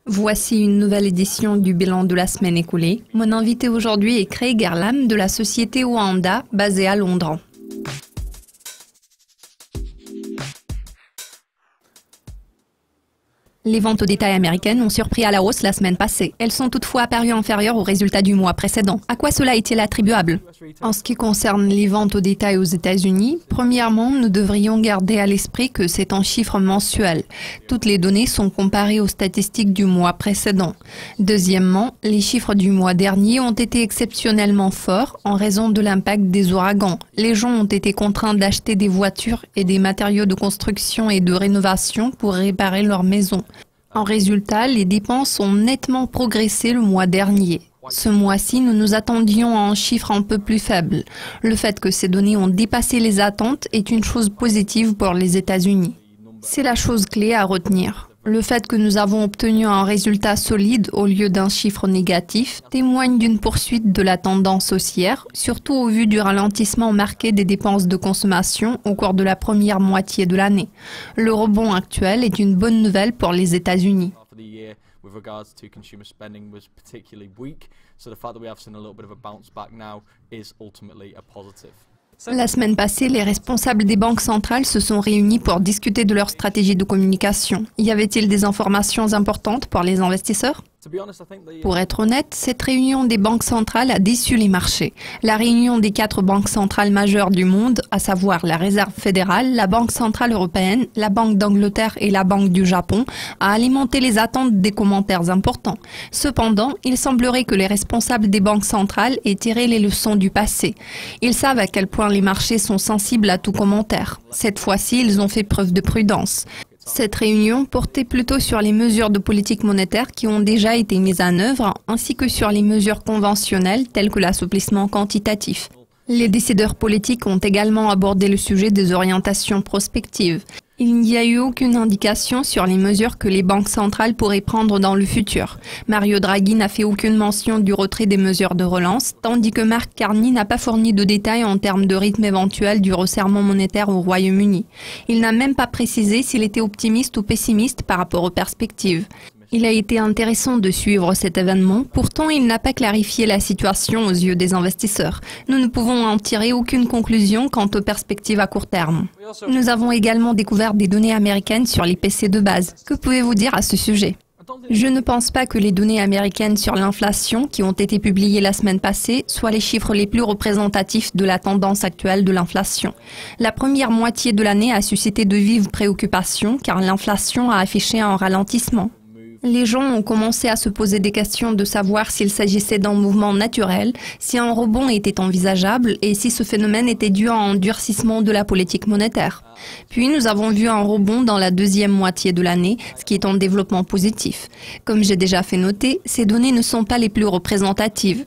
Voici une nouvelle édition du bilan de la semaine écoulée. Mon invité aujourd'hui est Craig Erlam de la société Oanda, basée à Londres. Les ventes au détail américaines ont surpris à la hausse la semaine passée. Elles sont toutefois apparues inférieures aux résultats du mois précédent. À quoi cela est-il attribuable? En ce qui concerne les ventes au détail aux États-Unis, premièrement, nous devrions garder à l'esprit que c'est en chiffres mensuels. Toutes les données sont comparées aux statistiques du mois précédent. Deuxièmement, les chiffres du mois dernier ont été exceptionnellement forts en raison de l'impact des ouragans. Les gens ont été contraints d'acheter des voitures et des matériaux de construction et de rénovation pour réparer leur maison. En résultat, les dépenses ont nettement progressé le mois dernier. Ce mois-ci, nous nous attendions à un chiffre un peu plus faible. Le fait que ces données ont dépassé les attentes est une chose positive pour les États-Unis. C'est la chose clé à retenir. Le fait que nous avons obtenu un résultat solide au lieu d'un chiffre négatif témoigne d'une poursuite de la tendance haussière, surtout au vu du ralentissement marqué des dépenses de consommation au cours de la première moitié de l'année. Le rebond actuel est une bonne nouvelle pour les États-Unis. La semaine passée, les responsables des banques centrales se sont réunis pour discuter de leur stratégie de communication. Y avait-il des informations importantes pour les investisseurs? Pour être honnête, cette réunion des banques centrales a déçu les marchés. La réunion des 4 banques centrales majeures du monde, à savoir la Réserve fédérale, la Banque centrale européenne, la Banque d'Angleterre et la Banque du Japon, a alimenté les attentes des commentaires importants. Cependant, il semblerait que les responsables des banques centrales aient tiré les leçons du passé. Ils savent à quel point les marchés sont sensibles à tout commentaire. Cette fois-ci, ils ont fait preuve de prudence. Cette réunion portait plutôt sur les mesures de politique monétaire qui ont déjà été mises en œuvre, ainsi que sur les mesures conventionnelles telles que l'assouplissement quantitatif. Les décideurs politiques ont également abordé le sujet des orientations prospectives. Il n'y a eu aucune indication sur les mesures que les banques centrales pourraient prendre dans le futur. Mario Draghi n'a fait aucune mention du retrait des mesures de relance, tandis que Mark Carney n'a pas fourni de détails en termes de rythme éventuel du resserrement monétaire au Royaume-Uni. Il n'a même pas précisé s'il était optimiste ou pessimiste par rapport aux perspectives. Il a été intéressant de suivre cet événement, pourtant il n'a pas clarifié la situation aux yeux des investisseurs. Nous ne pouvons en tirer aucune conclusion quant aux perspectives à court terme. Nous avons également découvert des données américaines sur l'IPC de base. Que pouvez-vous dire à ce sujet? Je ne pense pas que les données américaines sur l'inflation qui ont été publiées la semaine passée soient les chiffres les plus représentatifs de la tendance actuelle de l'inflation. La première moitié de l'année a suscité de vives préoccupations car l'inflation a affiché un ralentissement. Les gens ont commencé à se poser des questions de savoir s'il s'agissait d'un mouvement naturel, si un rebond était envisageable et si ce phénomène était dû à un durcissement de la politique monétaire. Puis nous avons vu un rebond dans la deuxième moitié de l'année, ce qui est un développement positif. Comme j'ai déjà fait noter, ces données ne sont pas les plus représentatives.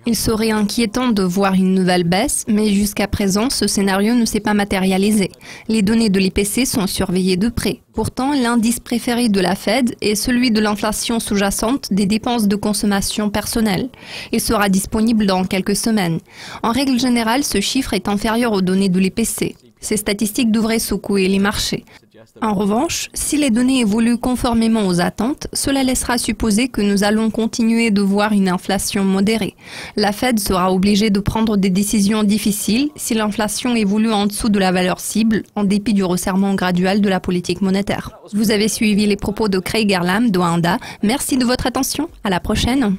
Il serait inquiétant de voir une nouvelle baisse, mais jusqu'à présent, ce scénario ne s'est pas matérialisé. Les données de l'IPC sont surveillées de près. Pourtant, l'indice préféré de la Fed est celui de l'inflation sous-jacente des dépenses de consommation personnelle. Il sera disponible dans quelques semaines. En règle générale, ce chiffre est inférieur aux données de l'IPC. Ces statistiques devraient secouer les marchés. En revanche, si les données évoluent conformément aux attentes, cela laissera supposer que nous allons continuer de voir une inflation modérée. La Fed sera obligée de prendre des décisions difficiles si l'inflation évolue en dessous de la valeur cible, en dépit du resserrement graduel de la politique monétaire. Vous avez suivi les propos de Craig Erlam d'Oanda. Merci de votre attention. À la prochaine.